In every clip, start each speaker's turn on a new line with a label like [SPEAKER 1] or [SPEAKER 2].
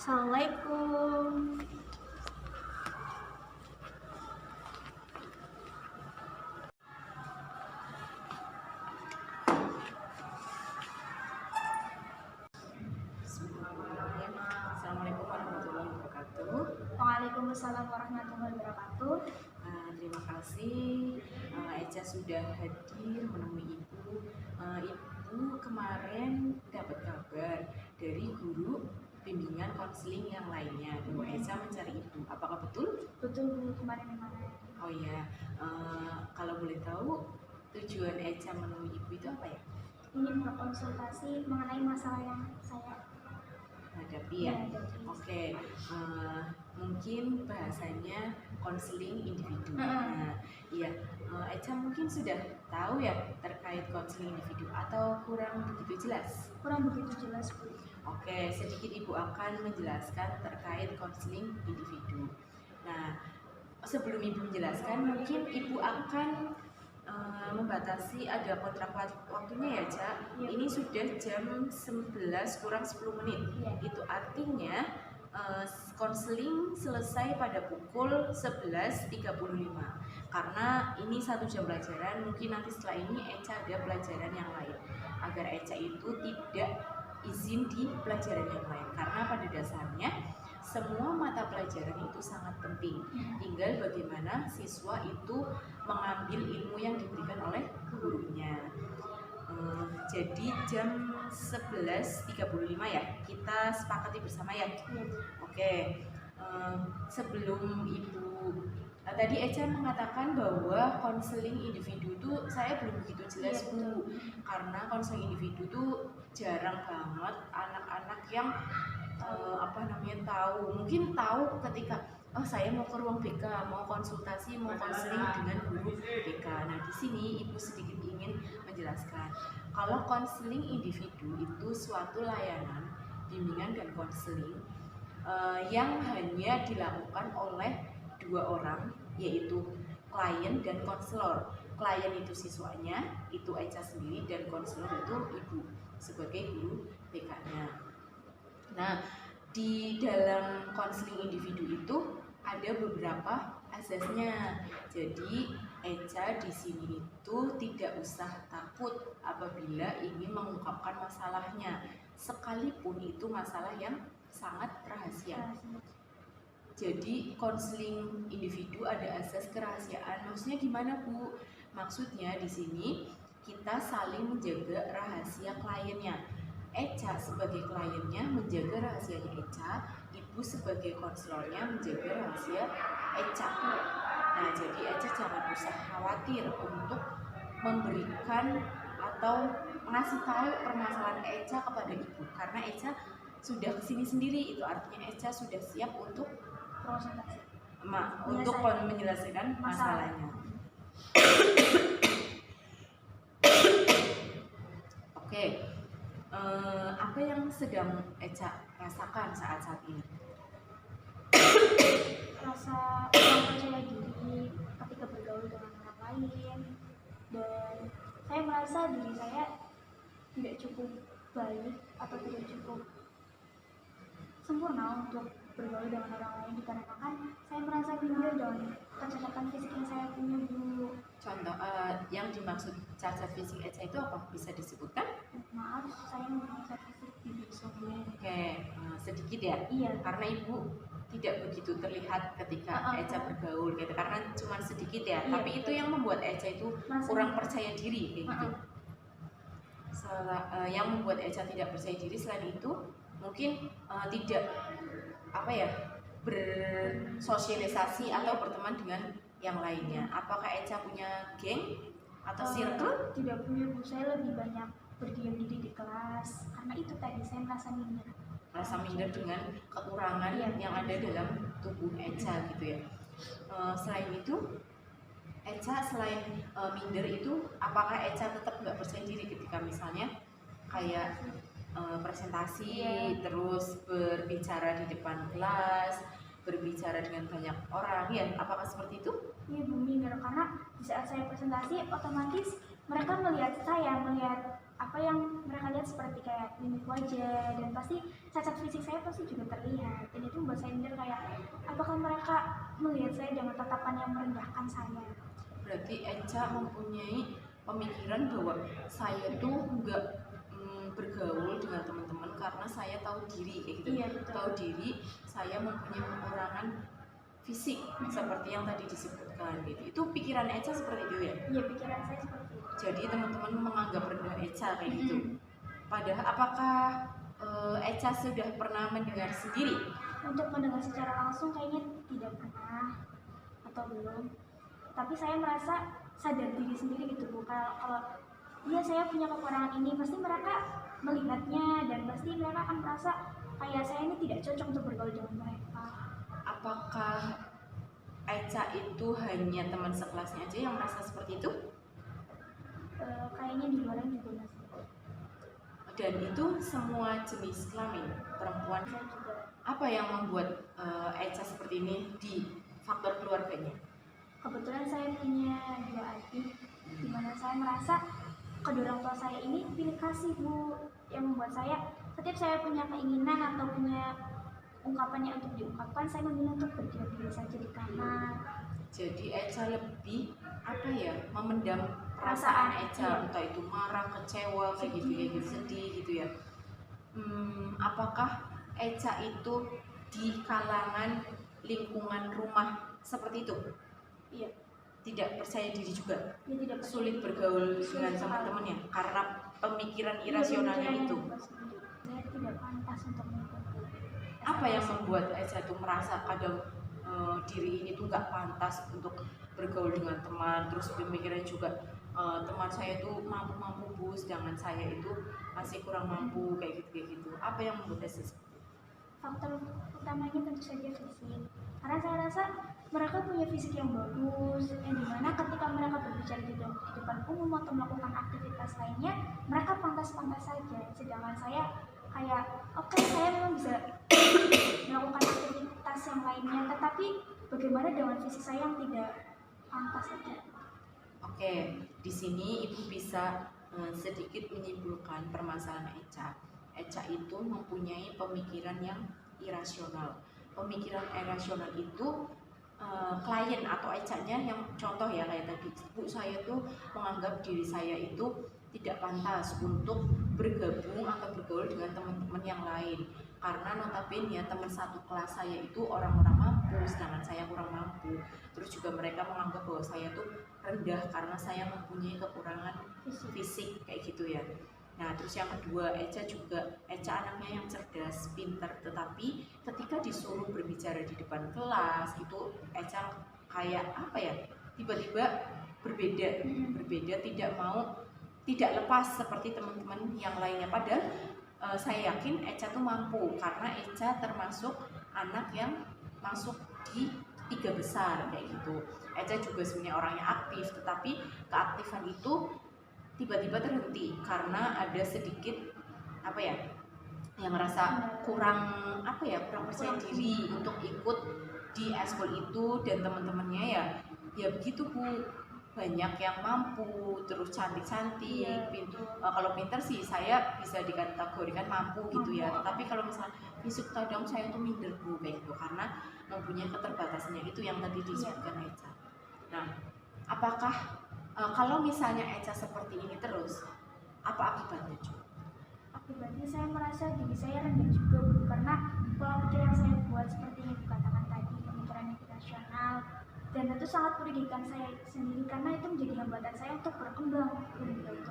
[SPEAKER 1] Assalamualaikum.
[SPEAKER 2] Assalamualaikum warahmatullahi wabarakatuh.
[SPEAKER 1] Waalaikumsalam warahmatullahi wabarakatuh.
[SPEAKER 2] Terima kasih Eca sudah hadir menemui Ibu. Ibu kemarin dapat kabar dari guru bimbingan konseling yang lainnya bahwa Eca mencari Ibu. Apakah betul?
[SPEAKER 1] Betul Bu, kemarin.
[SPEAKER 2] Oh ya, kalau boleh tahu tujuan Eca menemui Ibu itu apa ya?
[SPEAKER 1] Ingin berkonsultasi mengenai masalah yang saya
[SPEAKER 2] hadapi ya. Oke, mungkin bahasanya konseling individu. Nah, iya, Eca mungkin sudah tahu ya terkait konseling individu atau kurang begitu jelas?
[SPEAKER 1] Kurang begitu jelas Bu.
[SPEAKER 2] Oke, sedikit Ibu akan menjelaskan terkait konseling individu. Nah, sebelum Ibu menjelaskan, mungkin Ibu akan membatasi ada kontrak waktunya ya, Cak.
[SPEAKER 1] Ya.
[SPEAKER 2] Ini sudah jam 11 kurang 10 menit.
[SPEAKER 1] Ya.
[SPEAKER 2] Itu artinya konseling selesai pada pukul 11.35. Karena ini 1 jam pelajaran, mungkin nanti setelah ini Eca ada pelajaran yang lain. Agar Eca itu tidak izin di pelajaran yang lain. Karena pada dasarnya semua mata pelajaran itu sangat penting. Tinggal bagaimana siswa itu mengambil ilmu yang diberikan oleh gurunya. Jadi jam 11.35 ya, kita sepakati bersama ya. Oke, sebelum Ibu tadi Eca mengatakan bahwa konseling individu itu saya belum begitu jelas Bu, karena konseling individu itu jarang banget anak-anak yang mungkin tahu ketika saya mau ke ruang BK, mau konsultasi, mau konseling dengan guru BK. Nah, di sini Ibu sedikit ingin menjelaskan kalau konseling individu itu suatu layanan bimbingan dan konseling yang hanya dilakukan oleh 2 orang, yaitu klien dan konselor. Klien itu siswanya, itu Eca sendiri, dan konselor itu Ibu sebagai guru BK-nya. Nah, di dalam konseling individu itu ada beberapa asasnya. Jadi Eca di sini itu tidak usah takut apabila ingin mengungkapkan masalahnya, sekalipun itu masalah yang sangat rahasia. Jadi konseling individu ada asas kerahasiaan. Maksudnya gimana Bu? Maksudnya di sini kita saling menjaga rahasia kliennya. Eca sebagai kliennya menjaga rahasianya Eca, Ibu sebagai konselornya menjaga rahasia Eca. Nah, jadi Eca jangan usah khawatir untuk memberikan atau ngasih tahu permasalahan Eca kepada Ibu, karena Eca sudah kesini sendiri. Itu artinya Eca sudah siap untuk
[SPEAKER 1] Konsultasi.
[SPEAKER 2] Untuk menyelesaikan masalahnya. Oke. Apa yang sedang Eca rasakan saat ini?
[SPEAKER 1] Rasa kurang percaya diri ketika bergaul dengan orang lain, dan saya merasa diri saya tidak cukup baik atau tidak cukup sempurna untuk bergaul dengan orang lain, dikarenakan saya merasa minder dengan kecacatan fisik yang saya punya Bu.
[SPEAKER 2] Contoh yang dimaksud cacat fisik Eca itu apa? Bisa disebutkan?
[SPEAKER 1] Maaf, saya mempunyai cacat fisik di sebelah.
[SPEAKER 2] Oke, sedikit ya?
[SPEAKER 1] Iya.
[SPEAKER 2] Karena Ibu tidak begitu terlihat ketika Eca bergaul gitu, karena cuma sedikit ya. Iya, tapi itu yang membuat Eca itu kurang percaya diri kayak gitu. Yang membuat Eca tidak percaya diri selain itu mungkin tidak bersosialisasi atau berteman dengan yang lainnya? Apakah Eca punya geng atau circle?
[SPEAKER 1] Tidak punya Bu, saya lebih banyak berdiam diri di kelas karena itu tadi saya merasa minder.
[SPEAKER 2] Merasa minder dengan kekurangan yang ada dalam tubuh Eca gitu ya. Selain itu, Eca selain minder itu, apakah Eca tetap nggak percaya diri ketika misalnya kayak presentasi, terus berbicara di depan kelas, berbicara dengan banyak orang, ya apakah seperti itu?
[SPEAKER 1] Iya Bu, minder karena di saat saya presentasi otomatis mereka melihat saya, melihat apa yang mereka lihat seperti kayak mimik wajah, dan pasti cacat fisik saya pasti juga terlihat, dan itu membuat saya minder kayak apakah mereka melihat saya dengan tatapan yang merendahkan saya.
[SPEAKER 2] Berarti Eca mempunyai pemikiran bahwa saya tuh nggak bergaul dengan teman-teman karena saya tahu diri kayak gitu.
[SPEAKER 1] Iya, betul.
[SPEAKER 2] Tahu diri saya mempunyai kekurangan fisik seperti yang tadi disebutkan gitu. Itu pikiran Eca seperti itu ya?
[SPEAKER 1] Iya, pikiran saya seperti itu.
[SPEAKER 2] Jadi teman-teman menganggap rendah Eca kayak gitu. Padahal apakah Eca sudah pernah mendengar sendiri?
[SPEAKER 1] Untuk mendengar secara langsung kayaknya tidak pernah atau belum. Tapi saya merasa sadar diri sendiri gitu Bu. Kalau iya saya punya kekurangan ini, pasti mereka melihatnya dan pasti mereka akan merasa kayak saya ini tidak cocok untuk bergaul dengan mereka.
[SPEAKER 2] Apakah Eca itu hanya teman sekelasnya aja yang merasa seperti itu?
[SPEAKER 1] Kayaknya di luar juga masih.
[SPEAKER 2] Dan itu semua jenis kelamin perempuan.
[SPEAKER 1] Saya juga.
[SPEAKER 2] Apa yang membuat Eca seperti ini di faktor keluarganya?
[SPEAKER 1] Kebetulan saya punya 2 adik, di mana saya merasa kedua orang tua saya ini pilih kasih Bu, yang membuat saya setiap saya punya keinginan atau punya ungkapannya untuk diungkapkan, saya memilih untuk berdiam diri saja di kamar.
[SPEAKER 2] Jadi Eca lebih apa ya, memendam perasaan Eca, entah itu marah, kecewa, kayak gitu, sedih gitu ya. Apakah Eca itu di kalangan lingkungan rumah seperti itu?
[SPEAKER 1] Iya.
[SPEAKER 2] Tidak percaya diri juga?
[SPEAKER 1] Dia tidak percaya.
[SPEAKER 2] Sulit bergaul dengan teman-temannya karena pemikiran irasionalnya itu?
[SPEAKER 1] Saya tidak pantas untuk mengikuti.
[SPEAKER 2] Apa yang membuat Eca itu merasa kadang diri ini tuh nggak pantas untuk bergaul dengan teman, terus pemikirannya juga teman saya itu mampu-mampu Bu, sedangkan saya itu masih kurang mampu kayak gitu. Apa yang membuat Eca seperti itu?
[SPEAKER 1] Faktor utamanya tentu saja fisik, karena saya rasa mereka punya fisik yang bagus, yang dimana ketika mereka berbicara di depan umum atau melakukan aktivitas lainnya, mereka pantas-pantas saja, sedangkan saya kayak oke, saya memang bisa melakukan aktivitas yang lainnya, tetapi bagaimana dengan fisik saya yang tidak pantas saja.
[SPEAKER 2] Oke, di sini Ibu bisa sedikit menyimpulkan permasalahan Eca. Eca itu mempunyai pemikiran yang irasional. Pemikiran irasional itu klien atau Eca-nya yang contoh ya kayak tadi, Bu saya tuh menganggap diri saya itu tidak pantas untuk bergabung atau bergaul dengan teman-teman yang lain karena notabene teman satu kelas saya itu orang-orang mampu sedangkan saya kurang mampu. Terus juga mereka menganggap bahwa saya tuh rendah karena saya mempunyai kekurangan fisik kayak gitu ya. Nah terus yang kedua, Eca anaknya yang cerdas, pintar, tetapi ketika disuruh berbicara di depan kelas itu Eca kayak apa ya, tiba-tiba berbeda, tidak lepas seperti teman-teman yang lainnya. Padahal saya yakin Eca tuh mampu karena Eca termasuk anak yang masuk di 3 besar kayak gitu. Eca juga sebenarnya orangnya aktif, tetapi keaktifan itu tiba-tiba terhenti karena ada sedikit apa ya, yang merasa kurang percaya diri untuk ikut di eskul itu, dan teman-temannya ya begitu Bu, banyak yang mampu, terus cantik-cantik, kalau pintar sih saya bisa dikategorikan mampu gitu ya, tapi kalau misalnya fisik kadang saya tuh minder Bu kayak gitu karena mempunyai keterbatasannya itu yang tadi disebutkan Eca. Nah, apakah kalau misalnya Eca seperti ini terus, apa akibatnya cu?
[SPEAKER 1] Akibatnya saya merasa diri saya rendah juga Bu, karena pola pikir yang saya buat seperti yang dikatakan tadi, pemikiran yang irasional, dan itu sangat merugikan saya sendiri karena itu menjadi hambatan saya untuk berkembang lebih baik.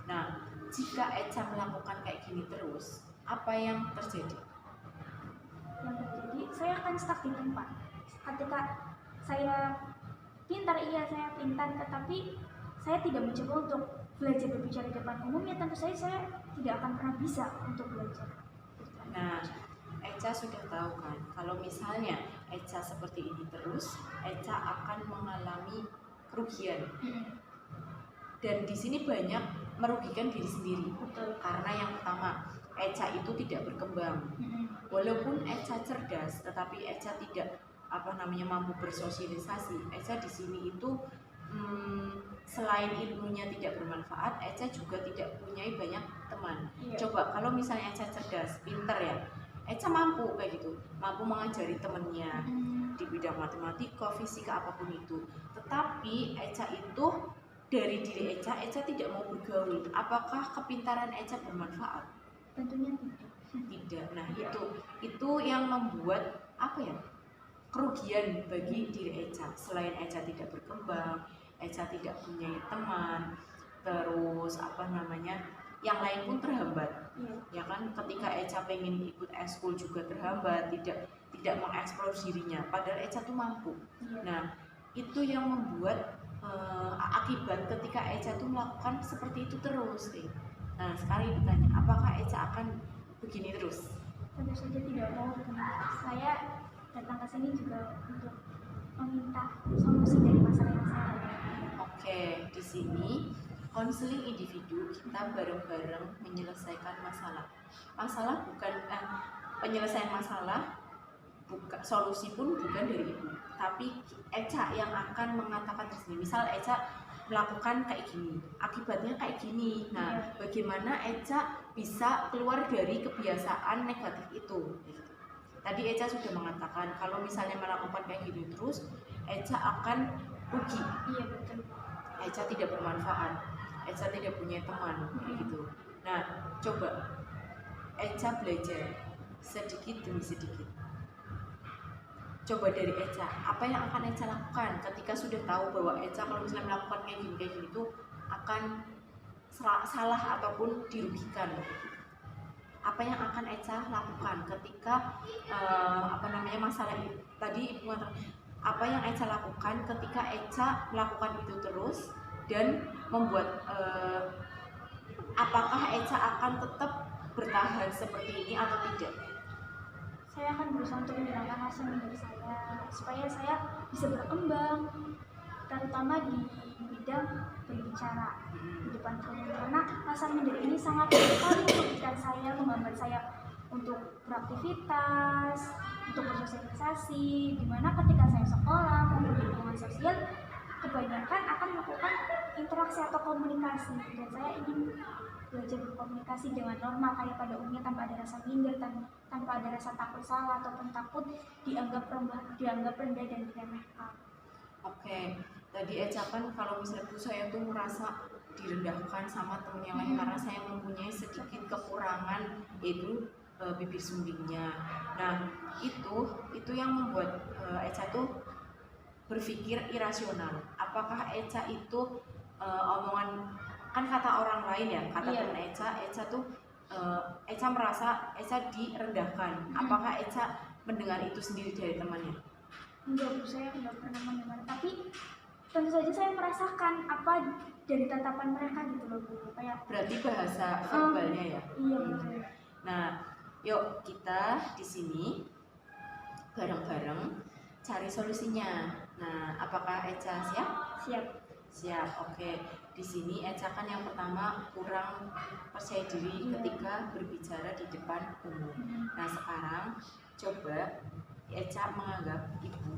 [SPEAKER 2] Nah, jika Eca melakukan kayak gini terus, apa yang terjadi?
[SPEAKER 1] Yang terjadi, saya akan stuck di tempat. Ketika saya pintar, iya saya pintar, tetapi saya tidak mencoba untuk belajar berbicara di depan umum, ya tentu saja saya tidak akan pernah bisa untuk belajar.
[SPEAKER 2] Nah, Eca sudah tahu kan, kalau misalnya Eca seperti ini terus, Eca akan mengalami kerugian. Dan di sini banyak merugikan diri sendiri.
[SPEAKER 1] Betul.
[SPEAKER 2] Karena yang pertama, Eca itu tidak berkembang. Walaupun Eca cerdas, tetapi Eca tidak mampu bersosialisasi. Eca di sini itu selain ilmunya tidak bermanfaat, Eca juga tidak punya banyak teman.
[SPEAKER 1] Iya.
[SPEAKER 2] Coba kalau misalnya Eca cerdas, pinter ya, Eca mampu kayak gitu, mampu mengajari temennya di bidang matematika, fisika, apapun itu. Tetapi Eca itu dari diri Eca tidak mau bergaul. Apakah kepintaran Eca bermanfaat?
[SPEAKER 1] Tentunya tidak.
[SPEAKER 2] Tidak. Nah, itu yang membuat kerugian bagi diri Eca. Selain Eca tidak berkembang, Eca tidak punya teman, terus yang lain pun terhambat. Ya kan, ketika Eca pengen ikut ekskul juga terhambat, tidak mengeksplor dirinya, padahal Eca tuh mampu. Nah, itu yang membuat akibat ketika Eca tuh melakukan seperti itu terus. Nah, sekarang ditanya, apakah Eca akan begini terus?
[SPEAKER 1] Tentu saja tidak mau. Saya datang ke sini juga untuk meminta solusi dari masalah yang saya hadapi.
[SPEAKER 2] Oke, di sini konseling individu kita bareng-bareng menyelesaikan masalah. Penyelesaian masalah, solusi pun bukan dari ibu, tapi Eca yang akan mengatakan di sini. Misal Eca melakukan kayak gini, akibatnya kayak gini. Nah, bagaimana Eca bisa keluar dari kebiasaan negatif itu? Tadi Eca sudah mengatakan kalau misalnya melakukan kayak gini terus, Eca akan rugi.
[SPEAKER 1] Iya, betul.
[SPEAKER 2] Eca tidak bermanfaat, Eca tidak punya teman, gitu. Nah, coba Eca belajar sedikit demi sedikit. Coba dari Eca, apa yang akan Eca lakukan ketika sudah tahu bahwa Eca kalau misalnya melakukan kayak gini itu akan salah ataupun dirugikan? Apa yang akan Eca lakukan ketika masalah ini? Tadi Ibu mengatakan, apa yang Eca lakukan ketika Eca melakukan itu terus dan membuat apakah Eca akan tetap bertahan seperti ini atau tidak?
[SPEAKER 1] Saya akan berusaha untuk menghilangkan rasa minder saya supaya saya bisa berkembang, terutama di bidang berbicara di depan umum, karena rasa minder ini sangat sekali merugikan saya, menghambat saya untuk beraktivitas, untuk bersosialisasi, dimana ketika saya sekolah maupun di lingkungan sosial kebanyakan akan melakukan interaksi atau komunikasi, dan saya ingin belajar berkomunikasi dengan normal kayak pada umumnya, tanpa ada rasa minder, tanpa ada rasa takut salah ataupun takut dianggap rendah dan diremehkan. Oke,
[SPEAKER 2] tadi Eca kan kalau misalnya saya tuh merasa direndahkan sama temen yang lain karena saya mempunyai sedikit kekurangan, yaitu bibir sumbingnya. Nah, itu yang membuat Eca tuh berpikir irasional. Apakah Eca itu omongan, kan kata orang lain ya, kata teman Eca tuh Eca merasa Eca direndahkan. Apakah Eca mendengar itu sendiri dari temannya?
[SPEAKER 1] Enggak, Bu, saya tidak pernah mendengar, tapi tentu saja saya merasakan apa dari tatapan mereka gitu loh, Bu. Kayak
[SPEAKER 2] berarti bahasa verbalnya ya?
[SPEAKER 1] Iya, betul.
[SPEAKER 2] Nah, yuk kita di sini bareng-bareng cari solusinya. Nah, apakah Eca siap? Siap, oke. Di sini Eca kan yang pertama kurang percaya diri ketika berbicara di depan umum. Nah, sekarang coba Eca menganggap ibu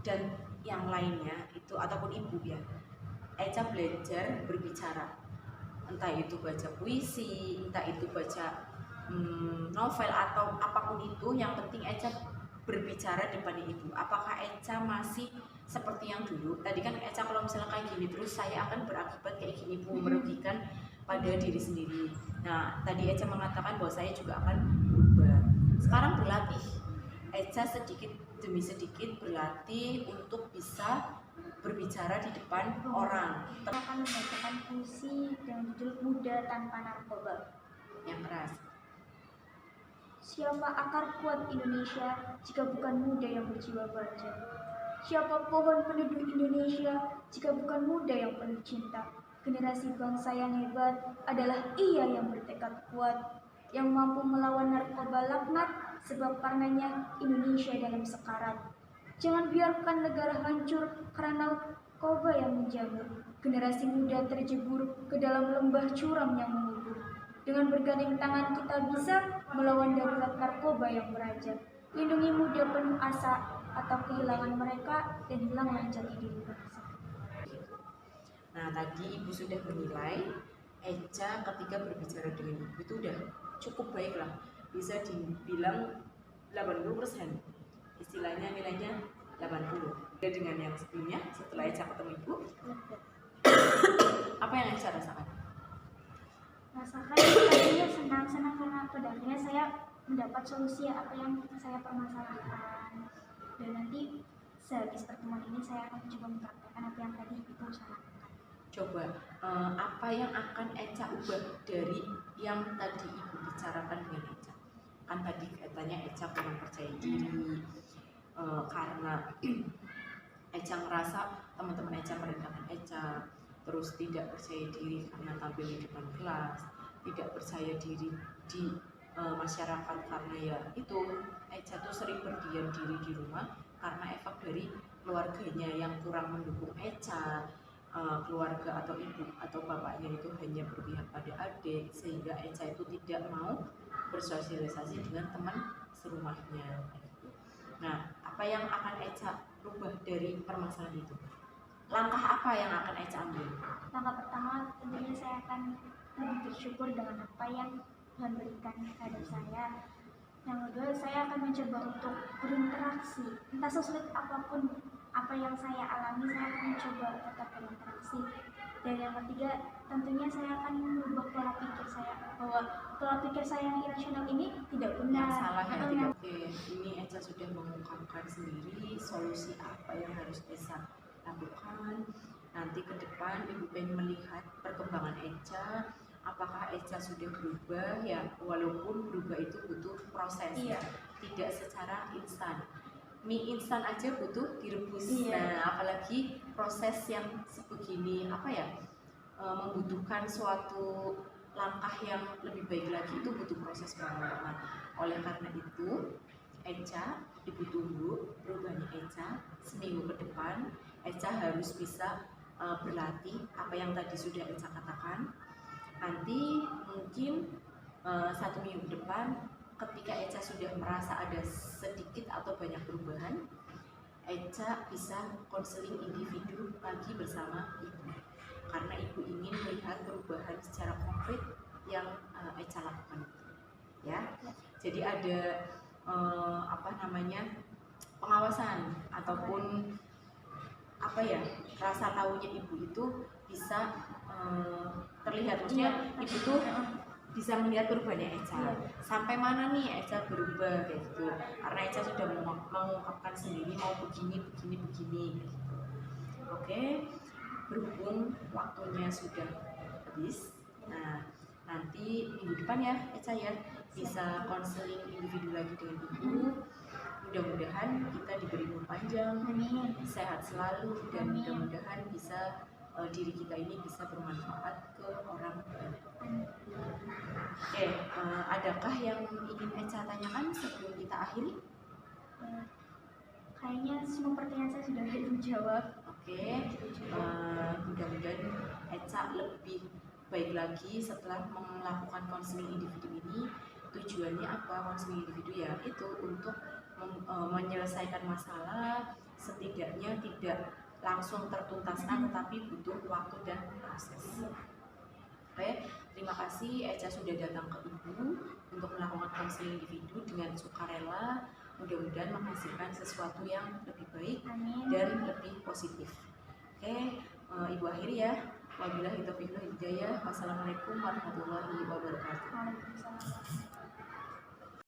[SPEAKER 2] dan yang lainnya itu ataupun ibu ya. Eca belajar berbicara. Entah itu baca puisi, entah itu baca novel atau apapun itu, yang penting Eca berbicara depan ibu. Apakah Eca masih seperti yang dulu? Tadi kan Eca kalau misalnya kayak gini terus saya akan berakibat kayak gini, Bu, merugikan pada diri sendiri. Nah, tadi Eca mengatakan bahwa saya juga akan berubah. Sekarang berlatih. Eca sedikit demi sedikit berlatih untuk bisa berbicara di depan orang.
[SPEAKER 1] Kita akan membacakan puisi dengan judul Muda Tanpa Narkoba.
[SPEAKER 2] Yang keras.
[SPEAKER 1] Siapa akar kuat Indonesia jika bukan muda yang berjiwa baja? Siapa pohon peneduh Indonesia jika bukan muda yang penuh cinta? Generasi bangsa yang hebat adalah ia yang bertekad kuat, yang mampu melawan narkoba laknat, sebab karenanya Indonesia dalam sekarat. Jangan biarkan negara hancur karena narkoba yang menjamur. Generasi muda terjebur ke dalam lembah curam yang mengubur. Dengan bergandeng tangan kita bisa melawan darurat narkoba yang meraja. Lindungi muda penuh asa atau kehilangan mereka dan hilanglah jati diri bangsa.
[SPEAKER 2] Nah, tadi Ibu sudah menilai Eca ketika berbicara dengan Ibu itu udah cukup baik lah. Bisa dibilang 80%. Istilahnya nilainya 80. Dan dengan yang sebelumnya, setelah Eca ketemu Ibu, apa yang Eca rasakan?
[SPEAKER 1] Rasakan tadinya senang karena pada akhirnya saya mendapat solusi apa yang saya permasalahkan. Dan nanti sehabis pertemuan ini saya akan mencoba mempraktekkan apa yang tadi Ibu sarankan.
[SPEAKER 2] Coba apa yang akan Eca ubah dari yang tadi Ibu bicarakan dengan Eca? Kan tadi katanya Eca kurang percaya diri karena Eca merasa teman-teman Eca merendahkan Eca, terus tidak percaya diri karena tampil di depan kelas, tidak percaya diri di masyarakat karena ya itu Eca tuh sering berdiam diri di rumah karena efek dari keluarganya yang kurang mendukung Eca. Keluarga atau ibu atau bapaknya itu hanya berpihak pada adik, sehingga Eca itu tidak mau bersosialisasi dengan teman serumahnya. Nah, apa yang akan Eca rubah dari permasalahan itu? Langkah apa yang akan Eca ambil?
[SPEAKER 1] Langkah pertama tentunya saya akan lebih bersyukur dengan apa yang Tuhan berikan kepada saya. Yang kedua, saya akan mencoba untuk berinteraksi, entah sesulit apapun apa yang saya alami, saya akan mencoba tetap berinteraksi. Dan yang ketiga, tentunya saya akan mengubah pola pikir saya, bahwa pola pikir saya yang irasional ini tidak benar.
[SPEAKER 2] Yang salah ya, tidak. Oke, ini Eca sudah mengungkapkan sendiri solusi apa yang harus Eca lakukan. Nanti ke depan Ibu pengen melihat perkembangan Eca, apakah Eca sudah berubah ya, walaupun berubah itu butuh proses,
[SPEAKER 1] Iya.
[SPEAKER 2] tidak secara instan. Mie instan aja butuh direbus.
[SPEAKER 1] Iya.
[SPEAKER 2] Nah, apalagi proses yang sebegini apa ya, membutuhkan suatu langkah yang lebih baik lagi, itu butuh proses banget. Nah, oleh karena itu Eca, Ibu tunggu perubahannya Eca seminggu ke depan. Eca harus bisa berlatih apa yang tadi sudah Eca katakan. Nanti mungkin 1 minggu ke depan, ketika Eca sudah merasa ada sedikit atau banyak perubahan, Eca bisa konseling individu lagi bersama Ibu, karena Ibu ingin melihat perubahan secara konkret yang Eca lakukan, ya. Jadi ada pengawasan ataupun apa ya, rasa tahunya Ibu itu bisa terlihat, maksudnya Ibu tuh bisa melihat perubahannya Eca, sampai mana nih Eca berubah kayak gitu, karena Eca sudah mengungkapkan sendiri mau begini gitu. Oke, berhubung waktunya sudah habis, nah nanti minggu depan ya Eca ya bisa konseling individu lagi dengan Ibu. Mudah-mudahan kita diberi umur panjang, sehat selalu, dan mudah-mudahan bisa diri kita ini bisa bermanfaat ke orang banyak. Oke, adakah yang ingin Eca tanyakan sebelum kita akhiri?
[SPEAKER 1] Kayaknya semua pertanyaan saya sudah dijawab.
[SPEAKER 2] Oke, mudah-mudahan Eca lebih baik lagi setelah melakukan konseling individu ini. Tujuannya apa konseling individu ya? Itu untuk menyelesaikan masalah, setidaknya tidak langsung tertuntaskan, tetapi butuh waktu dan proses. Oke, terima kasih Eca sudah datang ke Ibu untuk melakukan konseling individu dengan sukarela. Mudah-mudahan menghasilkan sesuatu yang lebih baik dan lebih positif. Oke, Ibu akhiri ya. Wabillahi taufiq wal hidayah. Wassalamualaikum warahmatullahi wabarakatuh.
[SPEAKER 1] Waalaikumsalam.